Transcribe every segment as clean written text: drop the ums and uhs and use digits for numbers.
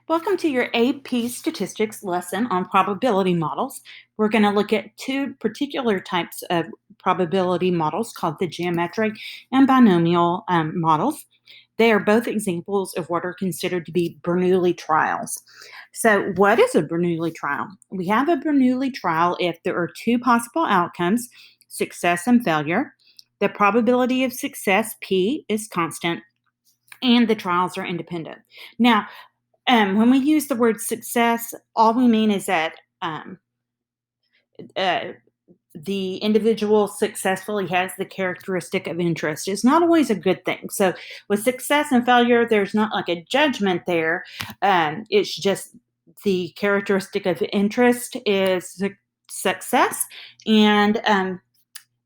Welcome to your AP Statistics lesson on probability models. We're going to look at two particular types of probability models called the geometric and binomial models. They are both examples of what are considered to be Bernoulli trials. So, what is a Bernoulli trial? We have a Bernoulli trial if there are two possible outcomes, success and failure. The probability of success, P, is constant, and the trials are independent. Now, when we use the word success, all we mean is that uh, the individual successfully has the characteristic of interest. It's not always a good thing. So, with success and failure, there's not like a judgment there. It's just the characteristic of interest is success, and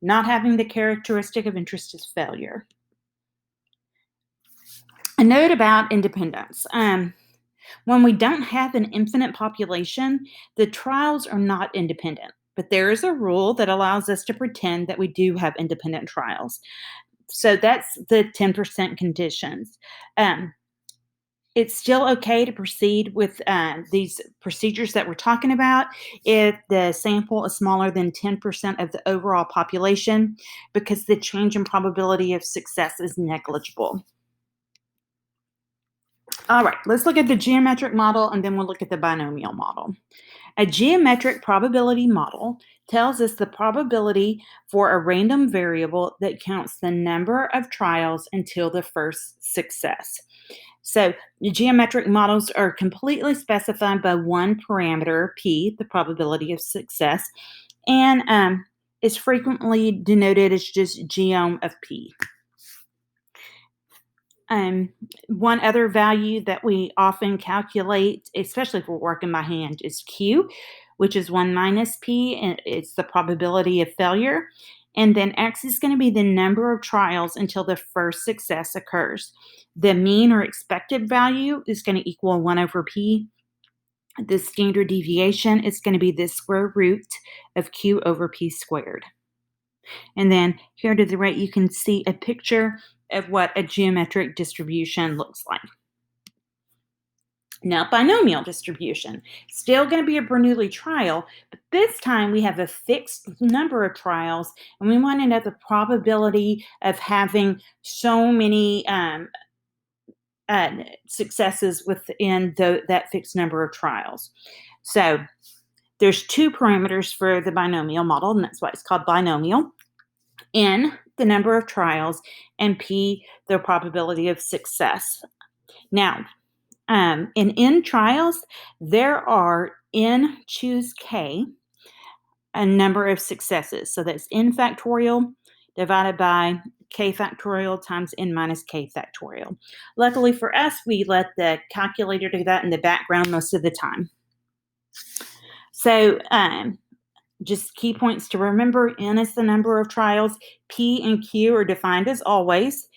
not having the characteristic of interest is failure. A note about independence. When we don't have an infinite population, the trials are not independent. But there is a rule that allows us to pretend that we do have independent trials. So that's the 10% conditions. It's still okay to proceed with these procedures that we're talking about if the sample is smaller than 10% of the overall population, because the change in probability of success is negligible. All right, let's look at the geometric model and then we'll look at the binomial model. A geometric probability model tells us the probability for a random variable that counts the number of trials until the first success. So the geometric models are completely specified by one parameter, P, the probability of success, and is frequently denoted as just geom of P. One other value that we often calculate, especially if we're working by hand, is Q, which is 1 minus P, and it's the probability of failure. And then X is going to be the number of trials until the first success occurs. The mean or expected value is going to equal 1 over P. The standard deviation is going to be the square root of Q over P squared. And then here to the right, you can see a picture of what a geometric distribution looks like. Now, binomial distribution, still going to be a Bernoulli trial, but this time we have a fixed number of trials, and we want to know the probability of having so many successes within that fixed number of trials. So there's two parameters for the binomial model, and that's why it's called binomial. N, the number of trials, and P, the probability of success. Now, in N trials, there are N choose K, a number of successes. So that's N factorial divided by K factorial times N minus K factorial. Luckily for us, we let the calculator do that in the background most of the time. So, just key points to remember: N is the number of trials. P and Q are defined as always.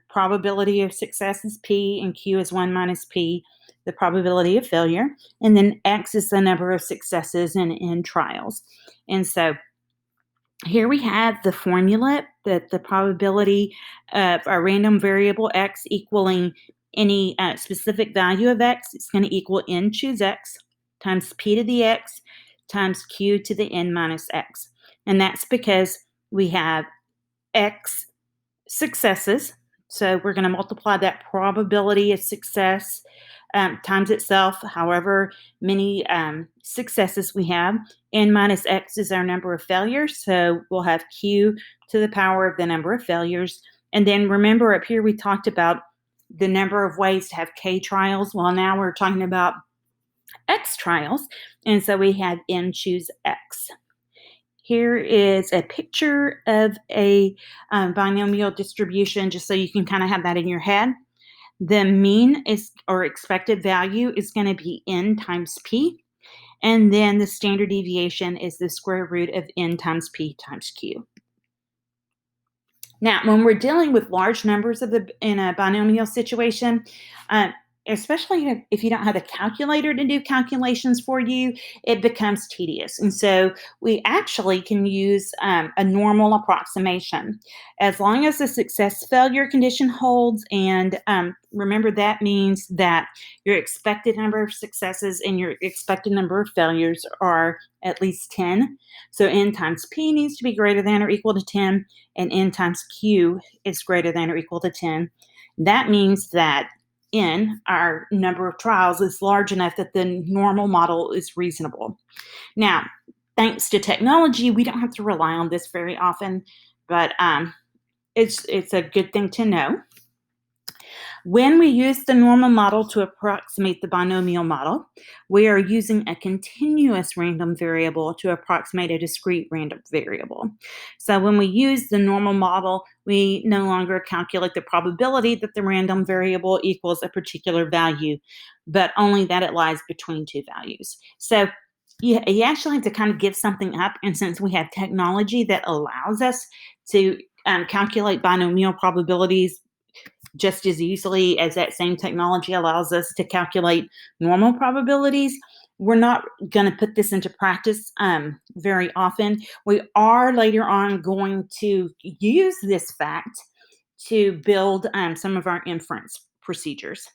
Probability of success is P, and Q is 1 minus P, the probability of failure. And then X is the number of successes in N trials. And so here we have the formula that the probability of a random variable X equaling any specific value of X is going to equal N choose X times P to the X times Q to the N minus X. And that's because we have X successes. So we're going to multiply that probability of success times itself, however many successes we have. N minus X is our number of failures. So we'll have Q to the power of the number of failures. And then remember up here we talked about the number of ways to have K trials. Well, now we're talking about X trials, and so we have N choose X. Here is a picture of a binomial distribution, just so you can kind of have that in your head. The mean is, or expected value, is going to be N times P, and then the standard deviation is the square root of N times P times Q. Now, when we're dealing with large numbers in a binomial situation, especially if you don't have a calculator to do calculations for you, it becomes tedious. And so we actually can use a normal approximation. As long as the success failure condition holds, and remember that means that your expected number of successes and your expected number of failures are at least 10. So n times p needs to be greater than or equal to 10, and n times q is greater than or equal to 10. That means that n, our number of trials, is large enough that the normal model is reasonable. Now, thanks to technology, we don't have to rely on this very often, but it's a good thing to know. When we use the normal model to approximate the binomial model, we are using a continuous random variable to approximate a discrete random variable. So when we use the normal model, we no longer calculate the probability that the random variable equals a particular value, but only that it lies between two values. So you actually have to kind of give something up. And since we have technology that allows us to calculate binomial probabilities just as easily as that same technology allows us to calculate normal probabilities, we're not going to put this into practice very often. We are later on going to use this fact to build some of our inference procedures.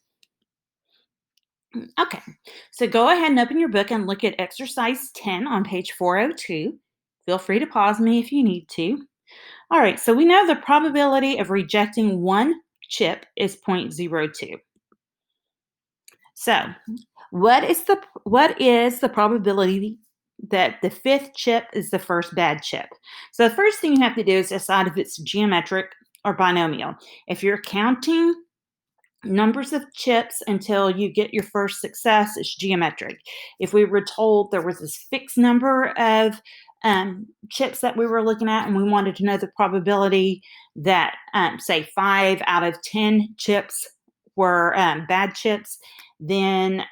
Okay, so go ahead and open your book and look at exercise 10 on page 402. Feel free to pause me if you need to. All right, so we know the probability of rejecting one chip is 0.02. So, what is the probability that the fifth chip is the first bad chip? So the first thing you have to do is decide if it's geometric or binomial. If you're counting numbers of chips until you get your first success, it's geometric. If we were told there was this fixed number of chips that we were looking at, and we wanted to know the probability that, say, 5 out of 10 chips were bad chips, then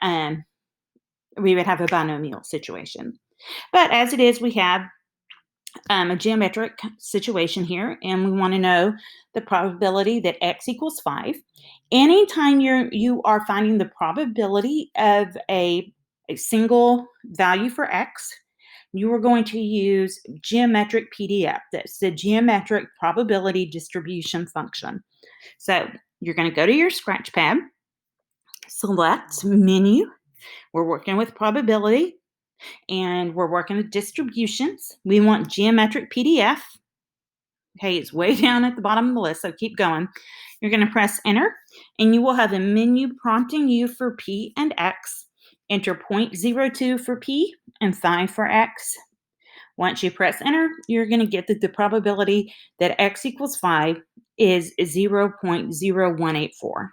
we would have a binomial situation. But as it is, we have a geometric situation here, and we want to know the probability that x equals 5. Anytime you are finding the probability of a single value for x, you are going to use geometric PDF. That's the geometric probability distribution function. So you're going to go to your scratch pad, select menu. We're working with probability, and we're working with distributions. We want geometric PDF. Okay, it's way down at the bottom of the list, so keep going. You're going to press enter, and you will have a menu prompting you for P and X. Enter 0.02 for P and 5 for X. Once you press enter, you're going to get that the probability that X equals 5 is 0.0184.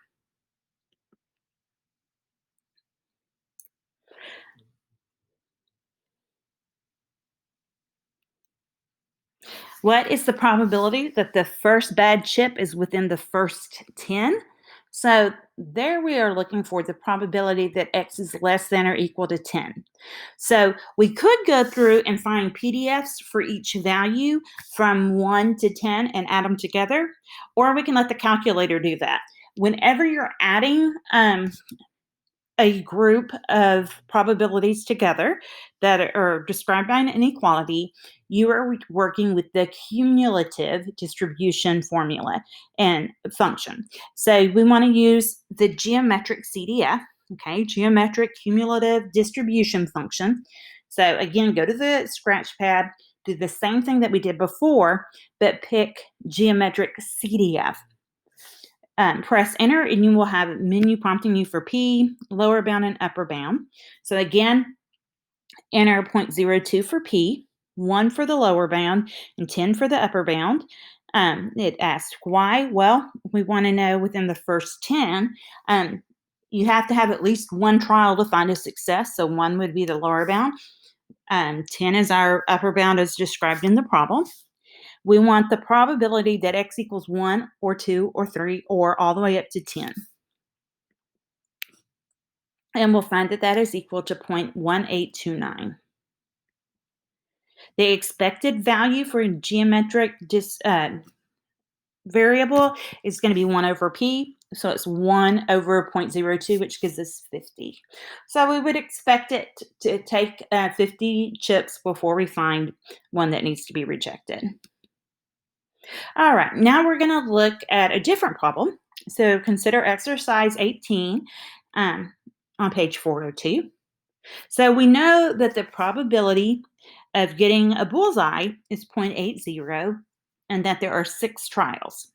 What is the probability that the first bad chip is within the first 10? So there we are looking for the probability that x is less than or equal to 10. So we could go through and find PDFs for each value from 1 to 10 and add them together, or we can let the calculator do that. Whenever you're adding a group of probabilities together that are described by an inequality, you are working with the cumulative distribution formula and function. So we want to use the geometric CDF, okay, geometric cumulative distribution function. So again, go to the scratch pad, do the same thing that we did before, but pick geometric CDF. Press enter, and you will have a menu prompting you for P, lower bound and upper bound. So again, enter 0.02 for P, 1 for the lower bound, and 10 for the upper bound. It asks why. Well, we want to know within the first 10, you have to have at least one trial to find a success. So 1 would be the lower bound. 10 is our upper bound as described in the problem. We want the probability that x equals 1 or 2 or 3 or all the way up to 10. And we'll find that that is equal to 0.1829. The expected value for a geometric variable is going to be 1 over p. So it's 1 over 0.02, which gives us 50. So we would expect it to take 50 chips before we find one that needs to be rejected. All right, now we're going to look at a different problem. So consider exercise 18 um, on page 402. So we know that the probability of getting a bullseye is 0.80 and that there are 6 trials.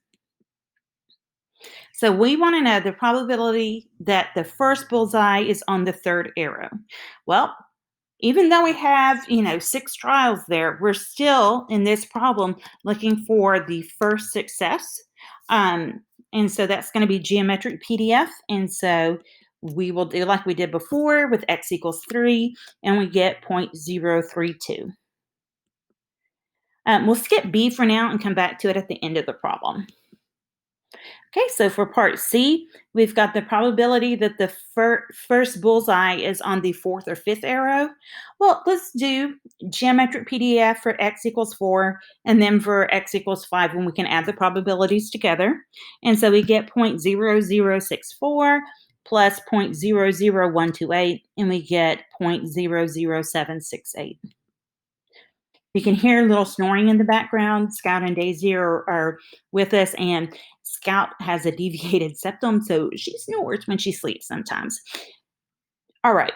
So we want to know the probability that the first bullseye is on the third arrow. Well, even though we have, 6 trials there, we're still in this problem looking for the first success. And so that's going to be geometric PDF. And so we will do like we did before with x equals 3, and we get 0.032. We'll skip B for now and come back to it at the end of the problem. Okay, so for part C, we've got the probability that the first bullseye is on the 4th or 5th arrow. Well, let's do geometric PDF for x equals 4, and then for x equals 5 when we can add the probabilities together. And so we get 0.0064 plus 0.00128, and we get 0.00768. You can hear a little snoring in the background. Scout and Daisy are with us, and Scout has a deviated septum, so she snores when she sleeps sometimes. All right.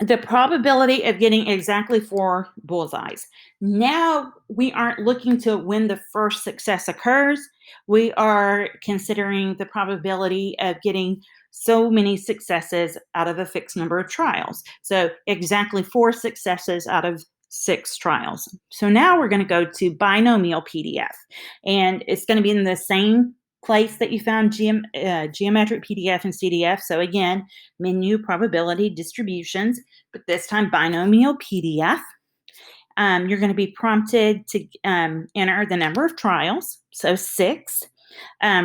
The probability of getting exactly 4 bullseyes. Now we aren't looking to when the first success occurs. We are considering the probability of getting so many successes out of a fixed number of trials. So exactly 4 successes out of 6 trials. So now we're going to go to binomial PDF, and it's going to be in the same place that you found geometric PDF and CDF. So again, menu, probability, distributions, but this time binomial PDF. You're going to be prompted to enter the number of trials, so 6.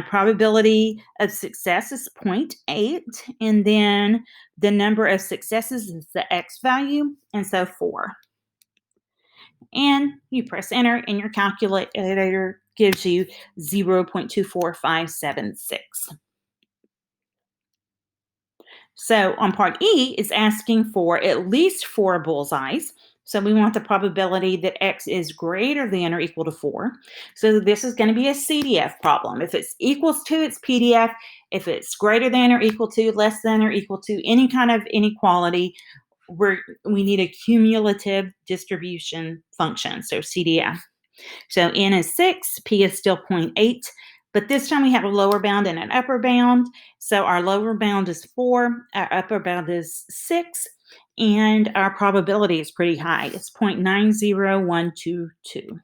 Probability of success is 0.8, and then the number of successes is the x value, and so 4. And you press enter, and your calculator gives you 0.24576. So on part E is asking for at least 4 bullseyes. So we want the probability that x is greater than or equal to 4. So this is going to be a CDF problem. If it's equals to, it's PDF. If it's greater than or equal to, less than or equal to, any kind of inequality, we need a cumulative distribution function, so CDF. So N is 6, P is still 0.8, but this time we have a lower bound and an upper bound. So our lower bound is 4, our upper bound is 6, and our probability is pretty high. It's 0.90122.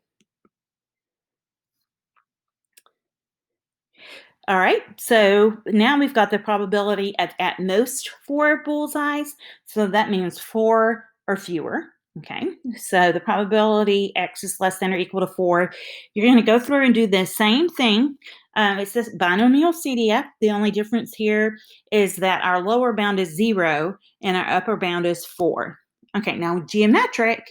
All right, so now we've got the probability of at most 4 bullseyes. So that means 4 or fewer. Okay, so the probability x is less than or equal to 4. You're going to go through and do the same thing. It's this binomial CDF. The only difference here is that our lower bound is 0 and our upper bound is 4. Okay, now geometric,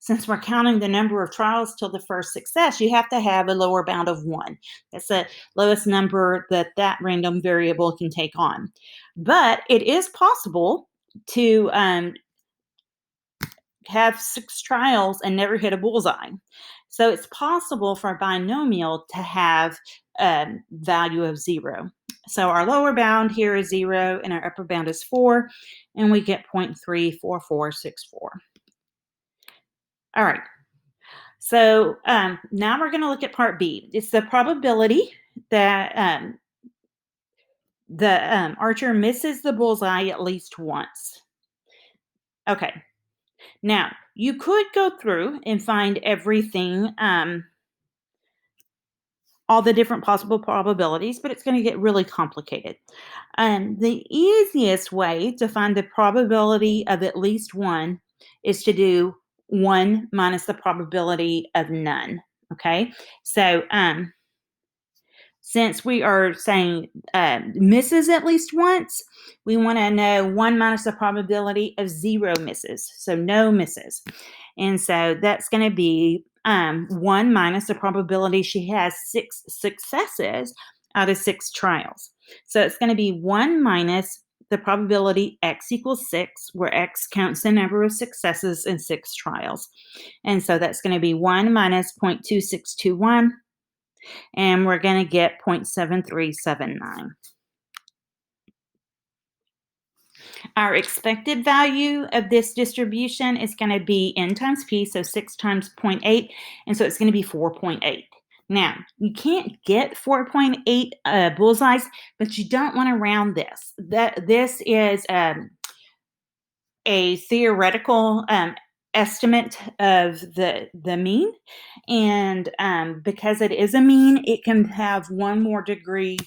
since we're counting the number of trials till the first success, you have to have a lower bound of 1. That's the lowest number that random variable can take on. But it is possible to have 6 trials and never hit a bullseye. So it's possible for a binomial to have a value of 0. So our lower bound here is 0 and our upper bound is 4, and we get 0.34464. All right. So now we're going to look at part B. It's the probability that the archer misses the bullseye at least once. Okay. Now, you could go through and find everything, all the different possible probabilities, but it's going to get really complicated. The easiest way to find the probability of at least 1 is to do 1 minus the probability of none. Okay, so since we are saying misses at least once, we want to know 1 minus the probability of 0 misses, so no misses. And so that's going to be 1 minus the probability she has 6 successes, out of 6 trials. So it's going to be 1 minus the probability x equals 6, where x counts the number of successes in 6 trials. And so that's going to be 1 minus 0.2621, and we're going to get 0.7379. Our expected value of this distribution is going to be n times p, so 6 times 0.8, and so it's going to be 4.8. Now, you can't get 4.8 bullseyes, but you don't want to round this. This is a theoretical estimate of the mean, and because it is a mean, it can have one more degree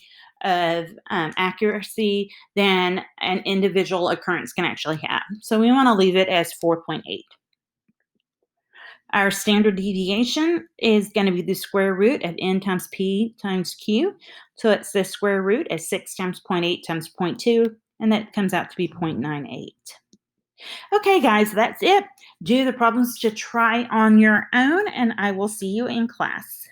of accuracy than an individual occurrence can actually have. So we want to leave it as 4.8. Our standard deviation is going to be the square root of n times p times q. So it's the square root of 6 times 0.8 times 0.2, and that comes out to be 0.98. Okay, guys, that's it. Do the problems to try on your own, and I will see you in class.